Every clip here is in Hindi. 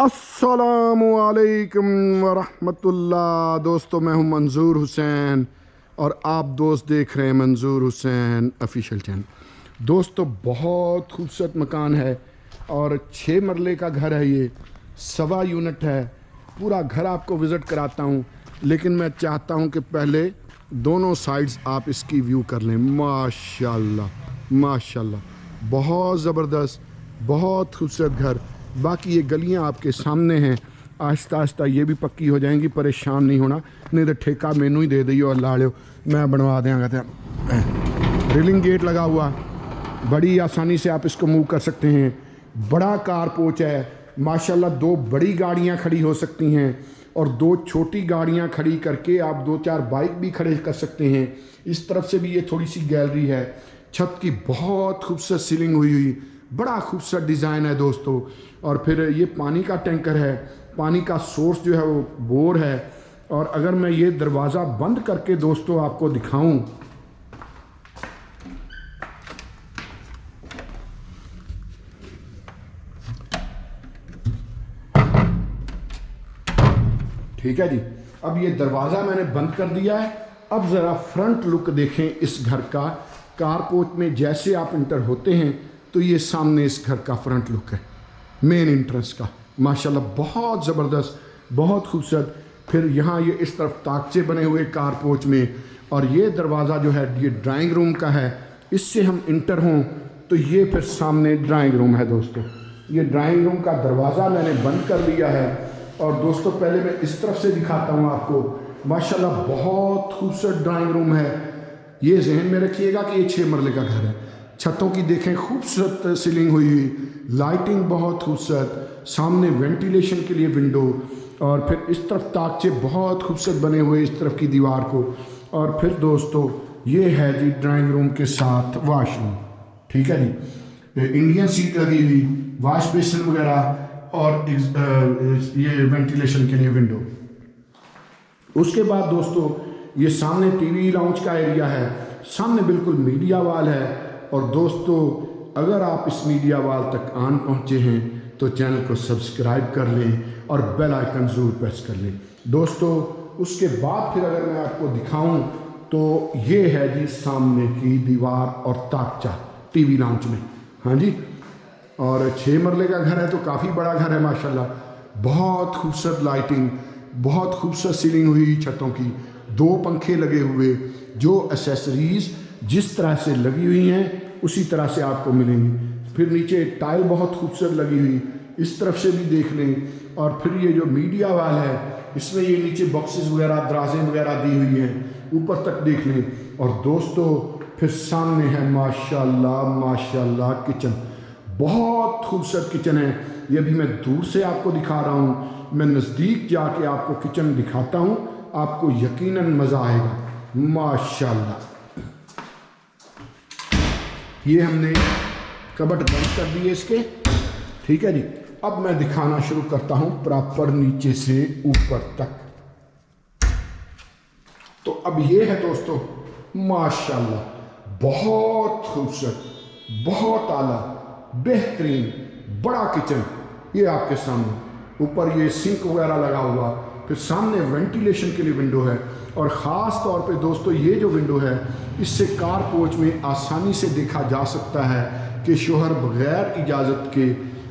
अस्सलामुअलैकुम वरहमतुल्लाह। दोस्तों, मैं हूं मंजूर हुसैन और आप दोस्त देख रहे हैं मंजूर हुसैन ऑफिशियल चैनल। दोस्तों, बहुत खूबसूरत मकान है और 6 मरले का घर है। ये 1.25 यूनिट है। पूरा घर आपको विज़िट कराता हूं, लेकिन मैं चाहता हूं कि पहले दोनों साइड्स आप इसकी व्यू कर लें। माशाल्लाह माशाल्लाह, बहुत ज़बरदस्त, बहुत खूबसूरत घर। बाकी ये गलियां आपके सामने हैं, आहिस्ता आहिस्ता ये भी पक्की हो जाएंगी। परेशान नहीं होना, नहीं तो ठेका मैनू ही दे दियो और ला लो, मैं बनवा देंगे। रेलिंग गेट लगा हुआ, बड़ी आसानी से आप इसको मूव कर सकते हैं। बड़ा कार पोच है माशाल्लाह। 2 बड़ी गाड़ियां खड़ी हो सकती हैं और 2 छोटी गाड़ियां खड़ी करके आप 2-4 बाइक भी खड़े कर सकते हैं। इस तरफ से भी ये थोड़ी सी गैलरी है। छत की बहुत खूबसूरत सीलिंग हुई, बड़ा खूबसूरत डिज़ाइन है दोस्तों। और फिर ये पानी का टैंकर है, पानी का सोर्स जो है वो बोर है। और अगर मैं ये दरवाज़ा बंद करके दोस्तों आपको दिखाऊं, ठीक है जी। अब ये दरवाज़ा मैंने बंद कर दिया है। अब ज़रा फ्रंट लुक देखें इस घर का। कारपोर्ट में जैसे आप इंटर होते हैं तो ये सामने इस घर का फ्रंट लुक है, मेन एंट्रेंस का। माशाल्लाह बहुत ज़बरदस्त, बहुत खूबसूरत। फिर यहाँ ये इस तरफ ताकचे बने हुए कारपोर्च में, और ये दरवाज़ा जो है ये ड्राइंग रूम का है। इससे हम इंटर हों तो ये फिर सामने ड्राइंग रूम है दोस्तों। ये ड्राइंग रूम का दरवाज़ा मैंने बंद कर लिया है। और दोस्तों, पहले मैं इस तरफ से दिखाता हूँ आपको। माशाल्लाह बहुत खूबसूरत ड्राइंग रूम है। ये जहन में रखिएगा कि ये 6 मरले का घर है। छतों की देखें, खूबसूरत सीलिंग हुई, लाइटिंग बहुत खूबसूरत, सामने वेंटिलेशन के लिए विंडो, और फिर इस तरफ ताकचे बहुत खूबसूरत बने हुए इस तरफ की दीवार को। और फिर दोस्तों, ये है जी ड्राइंग रूम के साथ वॉशरूम, ठीक है जी। इंडियन सीट लगी हुई, वॉश बेसिन वगैरह, और ये वेंटिलेशन के लिए विंडो। उसके बाद दोस्तों, ये सामने टीवी लाउंज का एरिया है, सामने बिल्कुल मीडिया वॉल है। और दोस्तों, अगर आप इस मीडिया वॉल तक आन पहुंचे हैं तो चैनल को सब्सक्राइब कर लें और बेल आइकन ज़रूर प्रेस कर लें दोस्तों। उसके बाद फिर अगर मैं आपको दिखाऊं तो ये है जी सामने की दीवार और ताकचा टीवी लाउंज में। हाँ जी, और 6 मरले का घर है तो काफ़ी बड़ा घर है माशाल्लाह। बहुत खूबसूरत लाइटिंग, बहुत खूबसूरत सीलिंग हुई छतों की, 2 पंखे लगे हुए। जो एसेसरीज़ जिस तरह से लगी हुई हैं उसी तरह से आपको मिलेंगी। फिर नीचे टाइल बहुत खूबसूरत लगी हुई, इस तरफ से भी देख लें। और फिर ये जो मीडिया वाल है, इसमें ये नीचे बॉक्सेस वगैरह, दराजें वगैरह दी हुई हैं, ऊपर तक देख लें। और दोस्तों, फिर सामने है माशाल्लाह माशाल्लाह किचन। बहुत खूबसूरत किचन है। ये भी मैं दूर से आपको दिखा रहा हूँ, मैं नज़दीक जाके आपको किचन दिखाता हूँ, आपको यकीनन मज़ा आएगा माशाल्लाह। ये हमने कबट बंद कर दिए इसके, ठीक है जी। अब मैं दिखाना शुरू करता हूँ प्रॉपर नीचे से ऊपर तक। तो अब ये है दोस्तों माशाल्लाह, बहुत खूबसूरत, बहुत आला, बेहतरीन बड़ा किचन। ये आपके सामने ऊपर ये सिंक वगैरह लगा हुआ, फिर सामने वेंटिलेशन के लिए विंडो है। और ख़ास तौर पे दोस्तों, ये जो विंडो है, इससे कार पोर्च में आसानी से देखा जा सकता है कि शोहर बग़ैर इजाज़त के,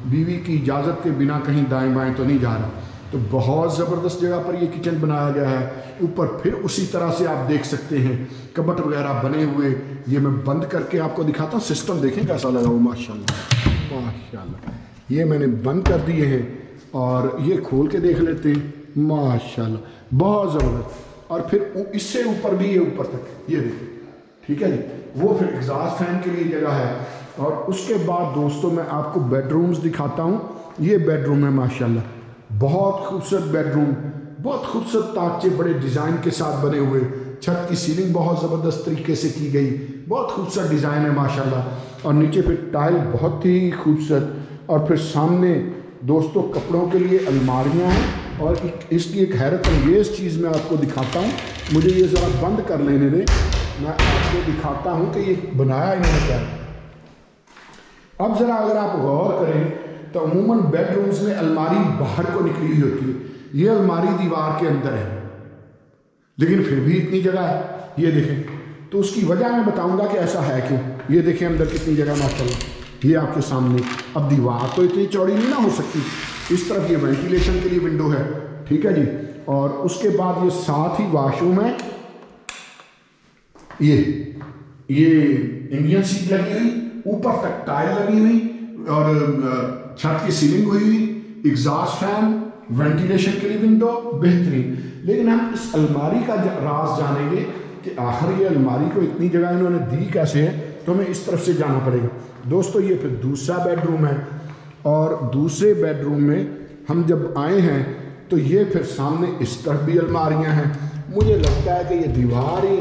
बीवी की इजाज़त के बिना कहीं दाएं बाएं तो नहीं जा रहा। तो बहुत ज़बरदस्त जगह पर ये किचन बनाया गया है। ऊपर फिर उसी तरह से आप देख सकते हैं कबट वगैरह बने हुए। ये मैं बंद करके आपको दिखाता हूँ। सिस्टम देखें कैसा लगा हुआ, माशाल्लाह माशाल्लाह। ये मैंने बंद कर दिए हैं और ये खोल के देख लेते हैं। माशाल्लाह बहुत ज़बरदस्त। और फिर इससे ऊपर भी, ये ऊपर तक ये देखिए, ठीक है जी। वो फिर एग्जॉस्ट फैन के लिए जगह है। और उसके बाद दोस्तों, मैं आपको बेडरूम्स दिखाता हूँ। ये बेडरूम है माशाल्लाह, बहुत खूबसूरत बेडरूम, बहुत खूबसूरत ताकचे बड़े डिज़ाइन के साथ बने हुए। छत की सीलिंग बहुत ज़बरदस्त तरीके से की गई, बहुत खूबसूरत डिज़ाइन है माशाल्लाह। और नीचे फिर टाइल बहुत ही खूबसूरत। और फिर सामने दोस्तों कपड़ों के लिए अलमारियाँ हैं। और इसकी एक हैरत अंगेज़ चीज़ मैं आपको दिखाता हूँ। मुझे ये ज़रा बंद कर लेने दें, मैं आपको दिखाता हूँ कि ये बनाया इन्होंने क्या है। अब ज़रा अगर आप गौर करें तो अमूमन बेडरूम्स में अलमारी बाहर को निकली हुई होती है। ये अलमारी दीवार के अंदर है, लेकिन फिर भी इतनी जगह है, ये देखें। तो उसकी वजह मैं बताऊंगा कि ऐसा है क्यों। ये देखें अंदर कितनी जगह माशाल्लाह, ये आपके सामने। अब दीवार तो इतनी चौड़ी नहीं ना हो सकती। इस तरफ ये वेंटिलेशन के लिए विंडो है, ठीक है जी। और उसके बाद ये साथ ही वॉशरूम है। ये इंडियन सीट लगी हुई, ऊपर तक टाइल लगी हुई और छत की सीलिंग हुई हुई, एग्जॉस्ट फैन, वेंटिलेशन के लिए विंडो, बेहतरीन। लेकिन हम इस अलमारी का राज जानेंगे कि आखिर ये अलमारी को इतनी जगह इन्होंने दी कैसे है, तो हमें इस तरफ से जाना पड़ेगा। दोस्तों ये फिर दूसरा बेडरूम है, और दूसरे बेडरूम में हम जब आए हैं तो ये फिर सामने इस तरफ भी अलमारियां हैं। मुझे लगता है कि ये दीवार ही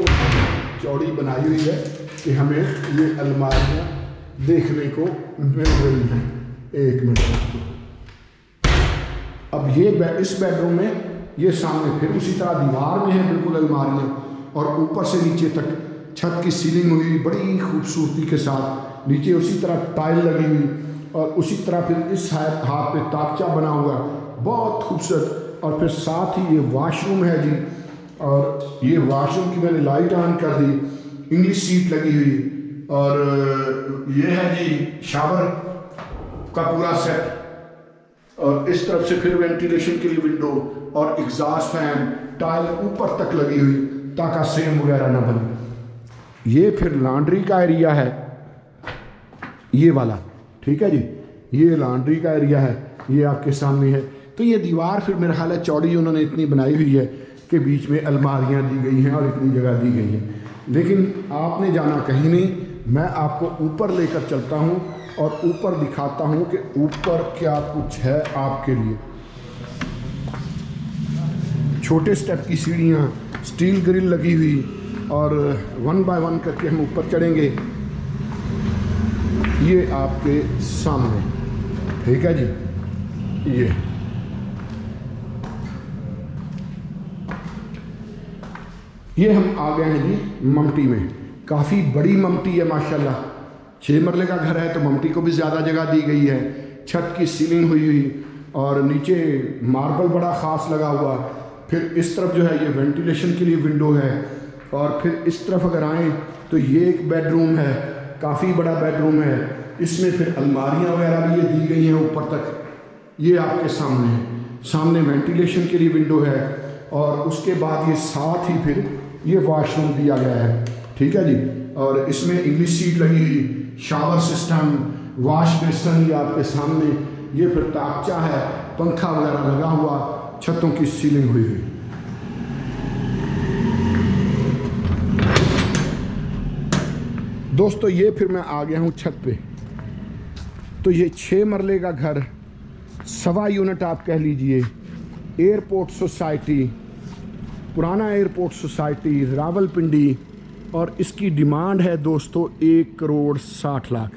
चौड़ी बनाई हुई है कि हमें ये अलमारियां देखने को मिल रही हैं। एक मिनट, अब ये इस बेडरूम में ये सामने फिर उसी तरह दीवार में है बिल्कुल अलमारियां, और ऊपर से नीचे तक छत की सीलिंग हुई बड़ी खूबसूरती के साथ, नीचे उसी तरह टाइल लगी हुई, और उसी तरह फिर इस हाथ पे ताकचा बना हुआ, बहुत खूबसूरत। और फिर साथ ही ये वॉशरूम है जी, और ये वॉशरूम की मैंने लाइट ऑन कर दी, इंग्लिश सीट लगी हुई, और ये है जी शावर का पूरा सेट, और इस तरफ से फिर वेंटिलेशन के लिए विंडो और एग्जॉस्ट फैन, टाइल ऊपर तक लगी हुई ताकि सेम वगैरह ना बने। ये फिर लॉन्ड्री का एरिया है, ये वाला, ठीक है जी। ये लॉन्ड्री का एरिया है, ये आपके सामने है। तो ये दीवार फिर मेरा ख्याल है चौड़ी उन्होंने इतनी बनाई हुई है कि बीच में अलमारियां दी गई हैं और इतनी जगह दी गई है। लेकिन आपने जाना कहीं नहीं, मैं आपको ऊपर लेकर चलता हूँ और ऊपर दिखाता हूँ कि ऊपर क्या कुछ है आपके लिए। छोटे स्टेप की सीढ़ियाँ, स्टील ग्रिल लगी हुई, और 1 बाय 1 करके हम ऊपर चढ़ेंगे। ये आपके सामने, ठीक है जी। ये हम आ गए हैं जी ममटी में। काफ़ी बड़ी ममटी है माशाल्लाह। 6 मरले का घर है तो ममटी को भी ज़्यादा जगह दी गई है। छत की सीलिंग हुई हुई, और नीचे मार्बल बड़ा ख़ास लगा हुआ। फिर इस तरफ जो है ये वेंटिलेशन के लिए विंडो है, और फिर इस तरफ अगर आएँ तो ये एक बेडरूम है, काफ़ी बड़ा बेडरूम है। इसमें फिर अलमारियां वगैरह भी ये दी गई हैं ऊपर तक। ये आपके सामने है, सामने वेंटिलेशन के लिए विंडो है, और उसके बाद ये साथ ही फिर ये वॉशरूम दिया गया है, ठीक है जी। और इसमें इंग्लिश सीट लगी हुई, शावर सिस्टम, वॉश बेसन ये आपके सामने। ये फिर ताकचा है, पंखा वगैरह लगा हुआ, छतों की सीलिंग हुई हुई। दोस्तों ये फिर मैं आ गया हूँ छत पे। तो ये 6 मरले का घर, 1.25 यूनिट आप कह लीजिए, एयरपोर्ट सोसाइटी, पुराना एयरपोर्ट सोसाइटी, रावलपिंडी, और इसकी डिमांड है दोस्तों 1,60,00,000।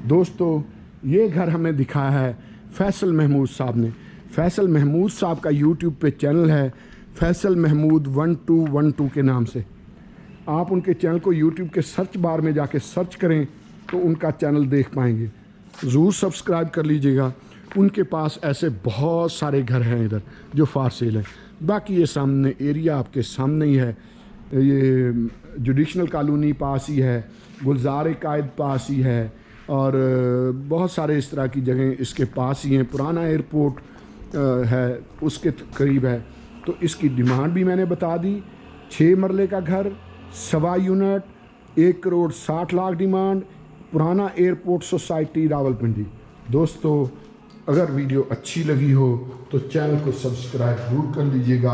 दोस्तों ये घर हमें दिखाया है फैसल महमूद साहब ने। फैसल महमूद साहब का यूट्यूब पे चैनल है, फैसल महमूद 1212 के नाम से। आप उनके चैनल को यूट्यूब के सर्च बार में जाके सर्च करें तो उनका चैनल देख पाएंगे। ज़रूर सब्सक्राइब कर लीजिएगा। उनके पास ऐसे बहुत सारे घर हैं इधर जो फार सेल है। बाकी ये सामने एरिया आपके सामने ही है। ये जुडिशनल कॉलोनी पास ही है, गुलजार कायद पास ही है, और बहुत सारे इस तरह की जगहें इसके पास ही हैं। पुराना एयरपोर्ट है उसके करीब है। तो इसकी डिमांड भी मैंने बता दी। 6 मरले का घर, 1.25 यूनिट, 1,60,00,000 डिमांड, पुराना एयरपोर्ट सोसाइटी, रावलपिंडी। दोस्तों अगर वीडियो अच्छी लगी हो तो चैनल को सब्सक्राइब ज़रूर कर लीजिएगा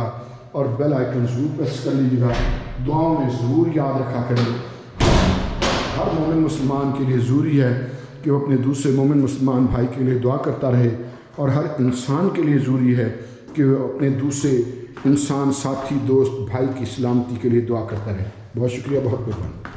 और बेल आइकन ज़रूर प्रेस कर लीजिएगा। दुआओं में ज़रूर याद रखा करें। हर मोमिन मुसलमान के लिए ज़रूरी है कि वो अपने दूसरे मोमिन मुसलमान भाई के लिए दुआ करता रहे, और हर इंसान के लिए ज़रूरी है कि वो अपने दूसरे इंसान, साथी, दोस्त, भाई की सलामती के लिए दुआ करता रहे। बहुत शुक्रिया, बहुत मेहरबानी।